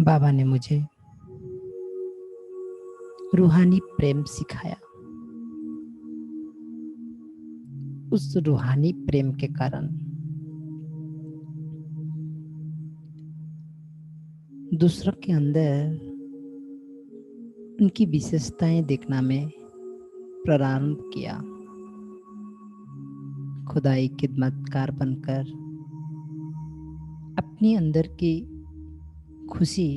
बाबा ने मुझे रूहानी प्रेम सिखाया। उस रूहानी प्रेम के कारण दूसरों के अंदर उनकी विशेषताएं देखना मैं प्रारंभ किया। खुदाई खिदमतकार बनकर अपनी अंदर की खुशी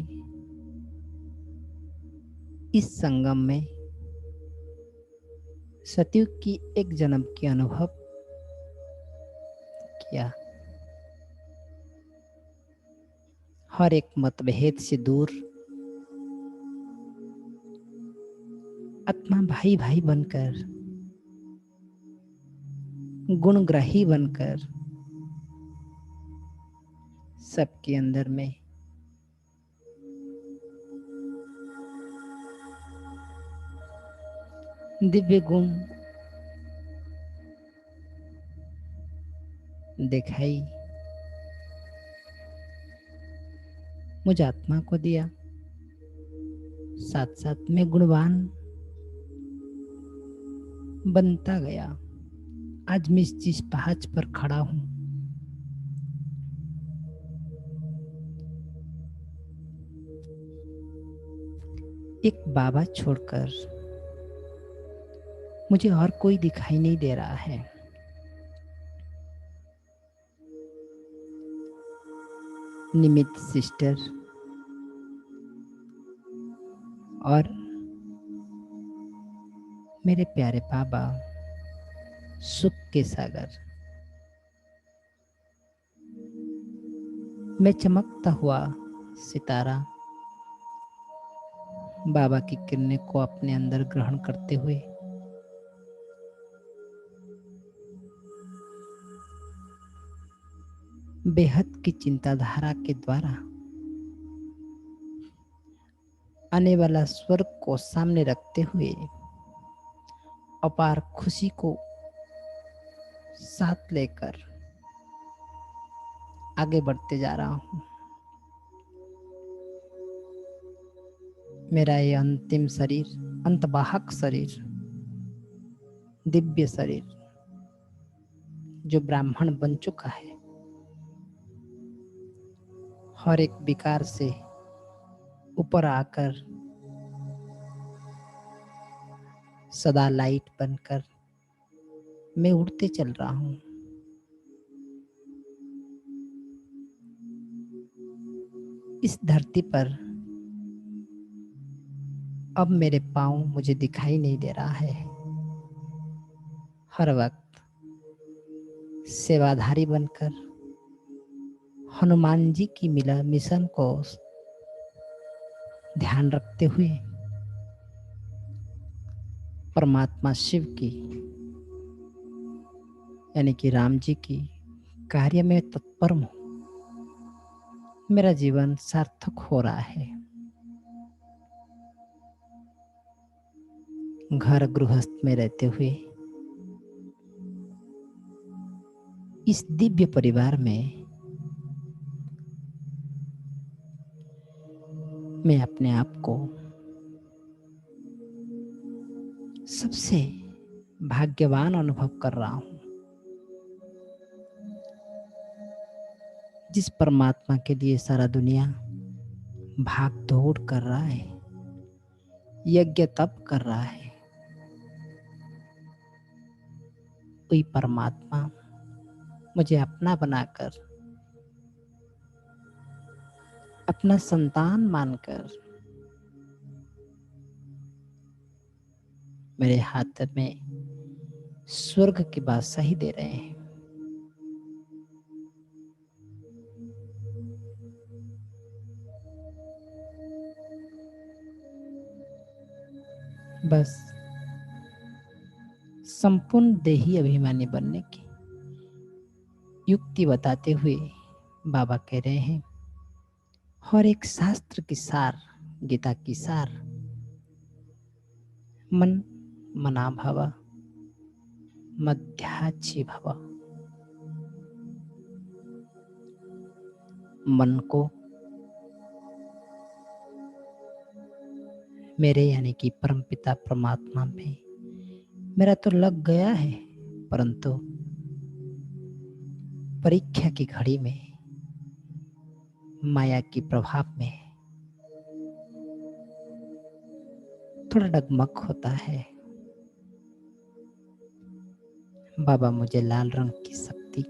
इस संगम में सतयुग की एक जन्म की अनुभव किया। हर एक मतभेद से दूर आत्मा भाई भाई बनकर, गुणग्राही बनकर सबके अंदर में दिव्य गुण दिखाई मुझ आत्मा को दिया। साथ साथ में गुणवान बनता गया। आज मैं जिस पहाड़ पर खड़ा हूं, एक बाबा छोड़कर मुझे और कोई दिखाई नहीं दे रहा है। निमित सिस्टर और मेरे प्यारे बाबा सुख के सागर। मैं चमकता हुआ सितारा बाबा की किरणें को अपने अंदर ग्रहण करते हुए बेहद की चिंताधारा के द्वारा आने वाला स्वर्ग को सामने रखते हुए अपार खुशी को साथ लेकर आगे बढ़ते जा रहा हूं। मेरा ये अंतिम शरीर, अंतवाहक शरीर, दिव्य शरीर जो ब्राह्मण बन चुका है, हर एक विकार से ऊपर आकर सदा लाइट बनकर मैं उड़ते चल रहा हूं। इस धरती पर अब मेरे पांव मुझे दिखाई नहीं दे रहा है। हर वक्त सेवाधारी बनकर हनुमान जी की मिशन को ध्यान रखते हुए परमात्मा शिव की यानी कि राम जी की कार्य में तत्पर हूं। मेरा जीवन सार्थक हो रहा है। घर गृहस्थ में रहते हुए इस दिव्य परिवार में मैं अपने आप को सबसे भाग्यवान अनुभव कर रहा हूं। जिस परमात्मा के लिए सारा दुनिया भाग दौड़ कर रहा है, यज्ञ तप कर रहा है, वही परमात्मा मुझे अपना बनाकर, अपना संतान मानकर मेरे हाथ में स्वर्ग की बादशाही दे रहे हैं। बस संपूर्ण देही अभिमानी बनने की युक्ति बताते हुए बाबा कह रहे हैं, हर एक शास्त्र की सार, गीता की सार, मन मना भव मध्याची भव। मन को मेरे यानी कि परमपिता परमात्मा में मेरा तो लग गया है, परंतु परीक्षा की घड़ी में माया के प्रभाव में थोड़ा डगमग होता है। बाबा मुझे लाल रंग की शक्ति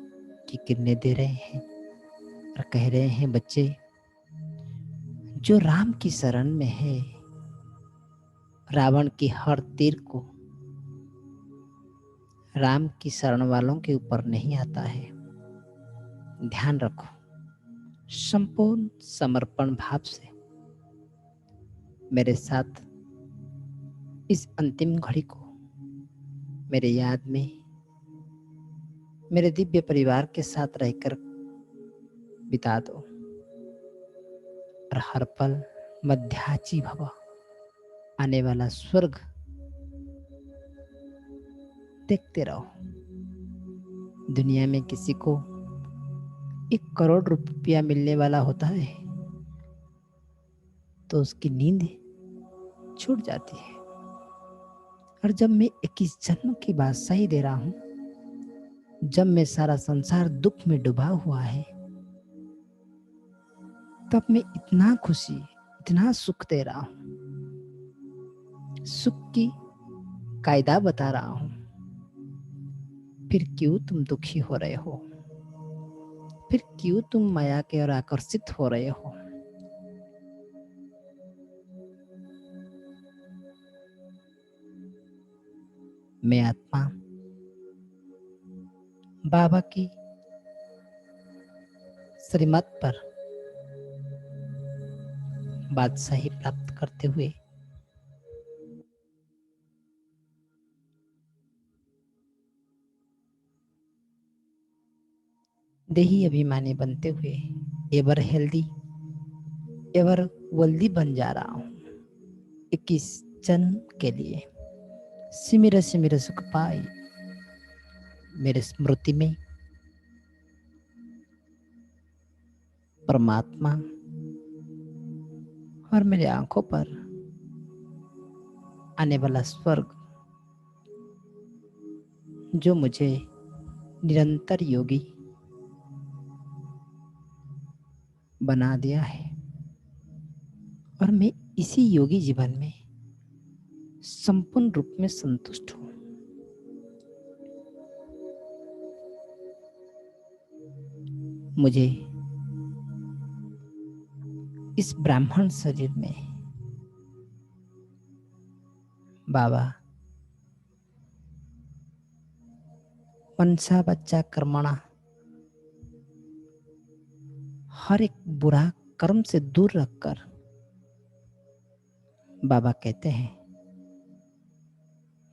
की किरणें दे रहे हैं और कह रहे हैं, बच्चे जो राम की शरण में है, रावण की हर तीर को राम की शरण वालों के ऊपर नहीं आता है। ध्यान रखो, संपूर्ण समर्पण भाव से मेरे साथ इस अंतिम घड़ी को मेरे याद में मेरे दिव्य परिवार के साथ रहकर बिता दो और हर पल मध्याची भव, आने वाला स्वर्ग देखते रहो। दुनिया में किसी को 1 करोड़ रुपया मिलने वाला होता है तो उसकी नींद छूट जाती है, और जब मैं 21 जन्म की बात सही दे रहा हूं, जब मैं सारा संसार दुख में डूबा हुआ है, तब मैं इतना खुशी, इतना सुख दे रहा हूं, सुख की कायदा बता रहा हूं। फिर क्यों तुम दुखी हो रहे हो? फिर क्यों तुम माया के ओर आकर्षित हो रहे हो? मैं आत्मा बाबा की श्रीमत पर बादशाही प्राप्त करते हुए देही अभिमानी बनते हुए एवर हेल्दी, एवर वेल्दी बन जा रहा हूं। 21 जन्म के लिए सिमिर सिमिर सुख पाई मेरे स्मृति में परमात्मा और मेरे आंखों पर आने वाला स्वर्ग जो मुझे निरंतर योगी बना दिया है, और मैं इसी योगी जीवन में संपूर्ण रूप में संतुष्ट हूं। मुझे इस ब्राह्मण शरीर में बाबा मनसा बच्चा कर्मणा, हर एक बुरा कर्म से दूर रखकर बाबा कहते हैं,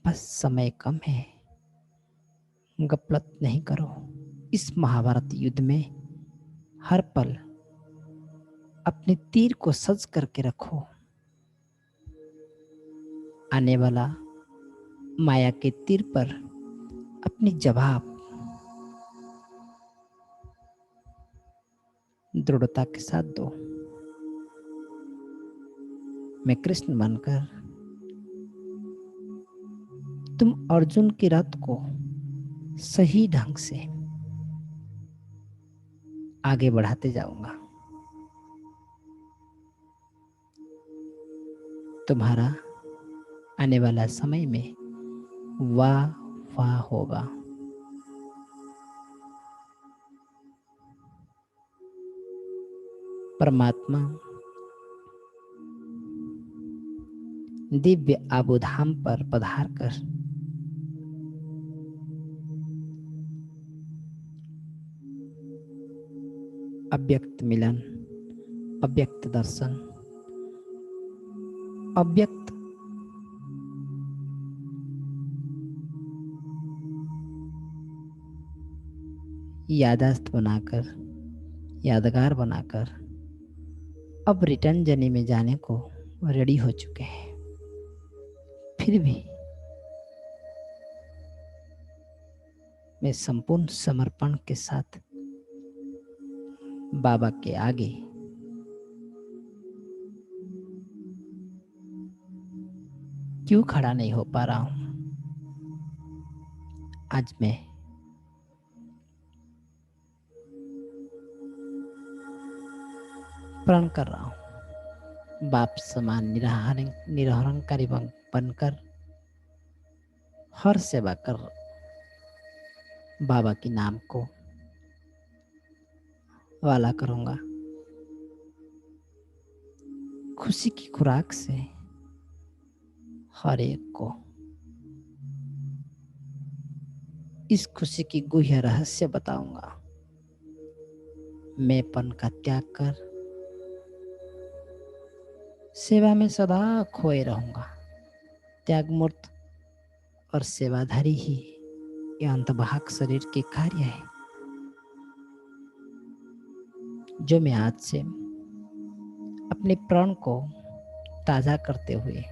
बस समय कम है, गफलत नहीं करो। इस महाभारत युद्ध में हर पल अपने तीर को सज करके रखो। आने वाला माया के तीर पर अपनी जवाब दृढ़ता के साथ दो। मैं कृष्ण बनकर तुम अर्जुन की रथ को सही ढंग से आगे बढ़ाते जाऊंगा। तुम्हारा आने वाला समय में वाह वाह होगा। परमात्मा दिव्य आबुधाम पर पधार कर अव्यक्त मिलन, अव्यक्त दर्शन, अव्यक्त यादाश्त बनाकर, यादगार बनाकर अब रिटर्न जर्नी में जाने को रेडी हो चुके हैं। फिर भी मैं संपूर्ण समर्पण के साथ बाबा के आगे क्यों खड़ा नहीं हो पा रहा हूं? आज मैं प्रण कर रहा हूं, बाप समान निरहंकारी बनकर हर सेवा कर बाबा के नाम को वाला करूंगा। खुशी की खुराक से हर एक को इस खुशी की गुह्य रहस्य बताऊंगा। मैंपन का त्याग कर सेवा में सदा खोए रहूंगा। त्याग मूर्त और सेवाधारी ही ये अंतवाहक शरीर के कार्य है, जो मैं आज से अपने प्राण को ताजा करते हुए,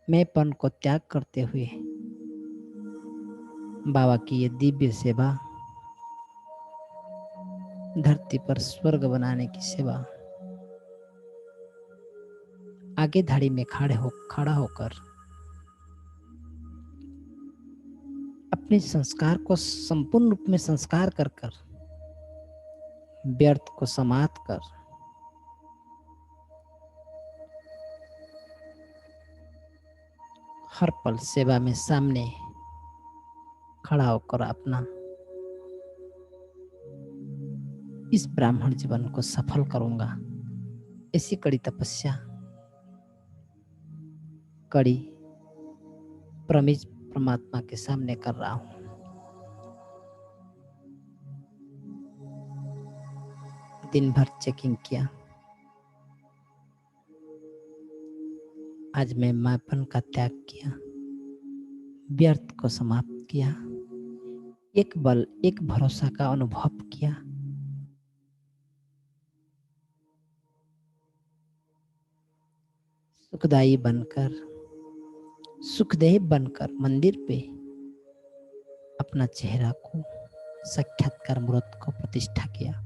मैंपन को त्याग करते हुए बाबा की ये दिव्य सेवा, धरती पर स्वर्ग बनाने की सेवा, आगे धाड़ी में खड़ा होकर अपने संस्कार को संपूर्ण रूप में संस्कार कर कर व्यर्थ को समाप्त कर हर पल सेवा में सामने खड़ा होकर अपना इस ब्राह्मण जीवन को सफल करूंगा। ऐसी कड़ी तपस्या, कड़ी प्रमिज परमात्मा के सामने कर रहा हूं। दिन भर चेकिंग किया। आज मैं मैंपन का त्याग किया, व्यर्थ को समाप्त किया, एक बल एक भरोसा का अनुभव किया। सुखदायी बनकर, सुखदेव बनकर मंदिर पे अपना चेहरा को साक्षात्कार मूर्त को प्रतिष्ठा किया।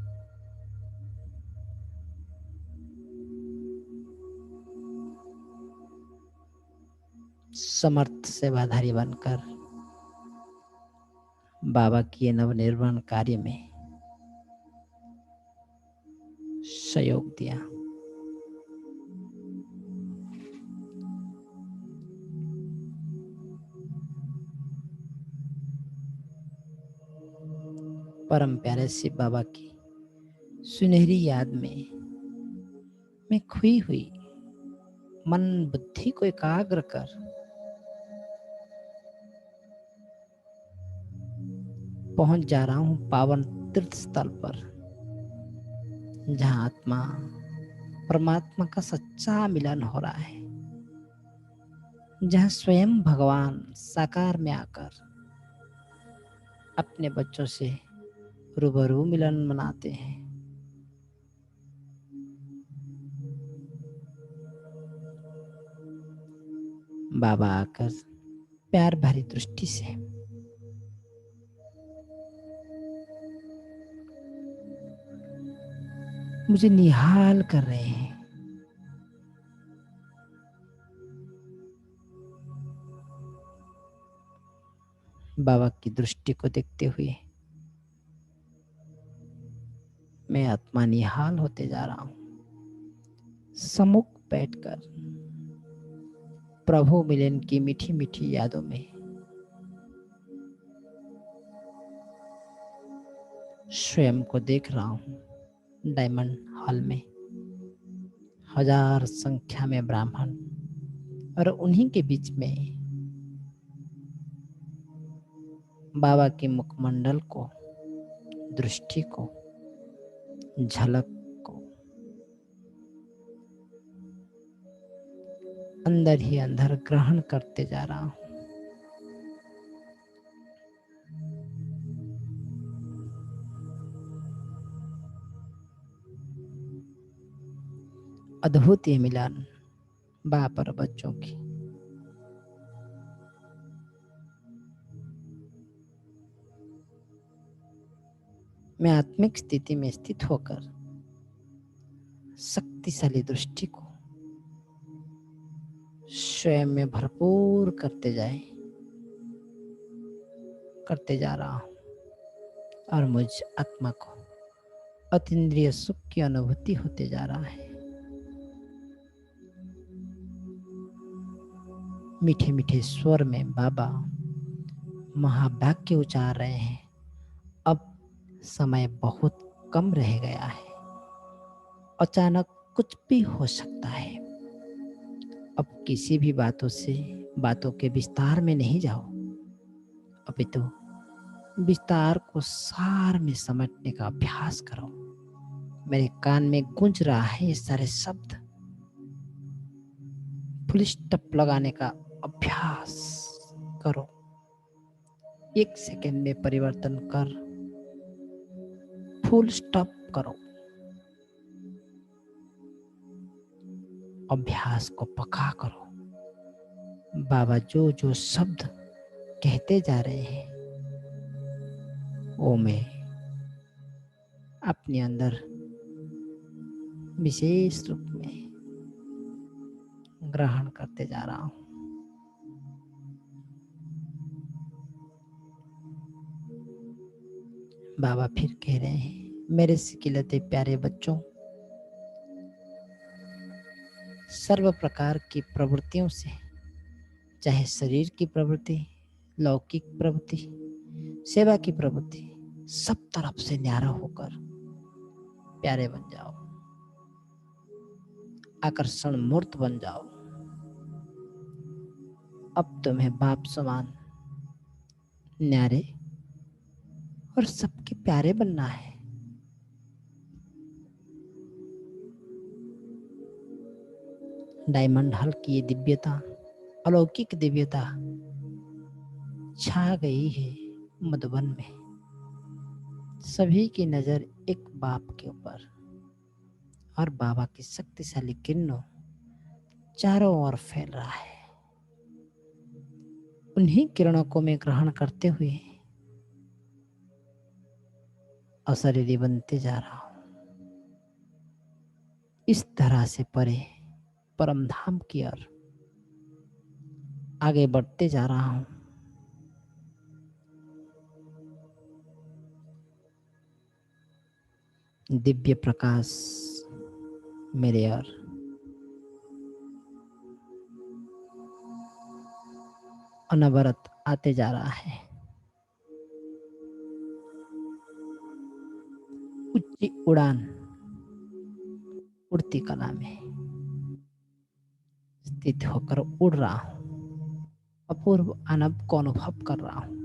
समर्थ सेवाधारी बनकर बाबा के नवनिर्माण कार्य में सहयोग दिया। परम प्यारे शिव बाबा की सुनहरी याद में मैं खोई हुई मन बुद्धि को एकाग्र कर पहुंच जा रहा हूं पावन तीर्थ स्थल पर, जहां आत्मा परमात्मा का सच्चा मिलन हो रहा है, जहां स्वयं भगवान साकार में आकर अपने बच्चों से रूबरू मिलन मनाते हैं। बाबा आकर प्यार भरी दृष्टि से मुझे निहाल कर रहे हैं। बाबा की दृष्टि को देखते हुए मैं आत्मा निहाल होते जा रहा हूं। सम्मुख बैठकर प्रभु मिलन की मीठी मीठी यादों में स्वयं को देख रहा हूं। डायमंड हॉल में हजार संख्या में ब्राह्मण और उन्हीं के बीच में बाबा के मुखमंडल को, दृष्टि को, झलक को अंदर ही अंदर ग्रहण करते जा रहा हूं। अद्भुत ये मिलन बाप और बच्चों की। मैं आत्मिक स्थिति में स्थित होकर शक्तिशाली दृष्टि को स्वयं में भरपूर करते जा रहा हूँ और मुझ आत्मा को अतीन्द्रिय सुख की अनुभूति होते जा रहा है। मीठे मीठे स्वर में बाबा महावाक्य उच्चार रहे हैं। अब समय बहुत कम रह गया है। अचानक कुछ भी हो सकता है। अब किसी भी बातों के विस्तार में नहीं जाओ, अपितु विस्तार को सार में समेटने का अभ्यास करो। मेरे कान में गूंज रहा है ये सारे शब्द। फुल स्टॉप लगाने का अभ्यास करो। 1 सेकेंड में परिवर्तन कर फुल स्टॉप करो। अभ्यास को पक्का करो। बाबा जो जो शब्द कहते जा रहे हैं वो मैं अपने अंदर विशेष रूप में ग्रहण करते जा रहा हूँ। बाबा फिर कह रहे हैं, मेरे सिकिलते प्यारे बच्चों, सर्व प्रकार की प्रवृत्तियों से, चाहे शरीर की प्रवृत्ति, लौकिक प्रवृत्ति, सेवा की प्रवृत्ति, सब तरफ से न्यारा होकर प्यारे बन जाओ। आकर्षण मूर्त बन जाओ। अब तुम्हें बाप समान न्यारे और सबके प्यारे बनना है। डायमंड हल की ये दिव्यता, अलौकिक दिव्यता छा गई है मधुबन में। सभी की नजर एक बाप के ऊपर और बाबा की शक्तिशाली किरणों चारों ओर फैल रहा है। उन्हीं किरणों को मैं ग्रहण करते हुए अशरीरी बनते जा रहा हूं। इस तरह से परे परम धाम की ओर आगे बढ़ते जा रहा हूं। दिव्य प्रकाश मेरे ओर अनवरत आते जा रहा है। ऊंची उड़ान उड़ती कला में स्थित होकर उड़ रहा हूं। अपूर्व आनंद को अनुभव कर रहा हूं।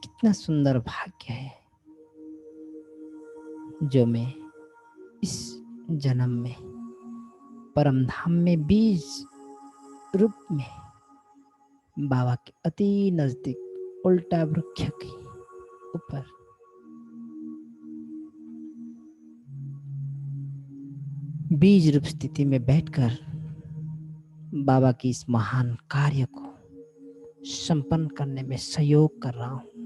कितना सुंदर भाग्य है जो मैं इस जन्म में परम धाम में बीज रूप में बाबा के अति नजदीक उल्टा वृक्ष के ऊपर बीज रूप स्थिति में बैठकर बाबा की इस महान कार्य को संपन्न करने में सहयोग कर रहा हूं।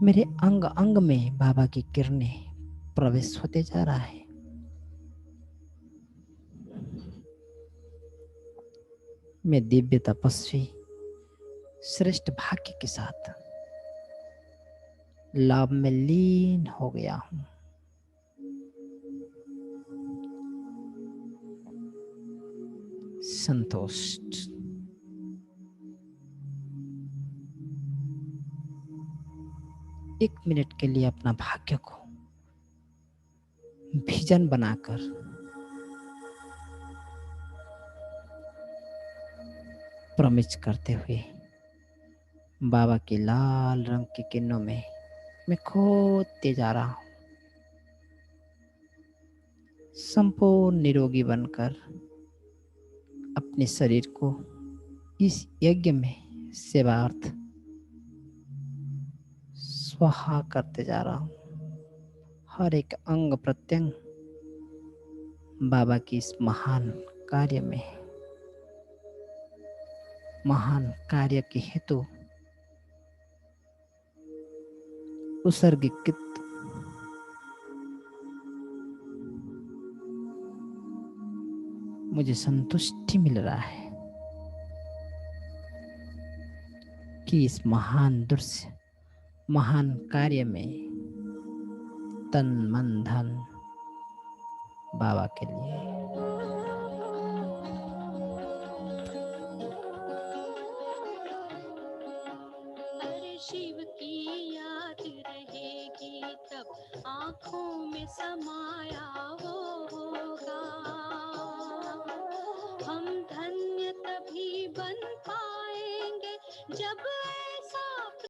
मेरे अंग अंग में बाबा की किरणें प्रवेश होते जा रहा है। मैं दिव्य तपस्वी श्रेष्ठ भाग्य के साथ लाभ में लीन हो गया हूं। संतुष्ट। एक मिनट के लिए अपना भाग्य को विजन बनाकर प्रमिच करते हुए बाबा के लाल रंग की किरणों में मैं खोते जा रहा हूं। संपूर्ण निरोगी बनकर अपने शरीर को इस यज्ञ में सेवार्थ स्वाहा करते जा रहा हूं। हर एक अंग प्रत्यंग बाबा की इस महान कार्य में, महान कार्य के हेतु उत्सर्गित मुझे संतुष्टि मिल रहा है कि इस महान दृश्य महान कार्य में तन मन धन बाबा के लिए। अरे शिव की याद रहेगी तब आँखों में समाया वो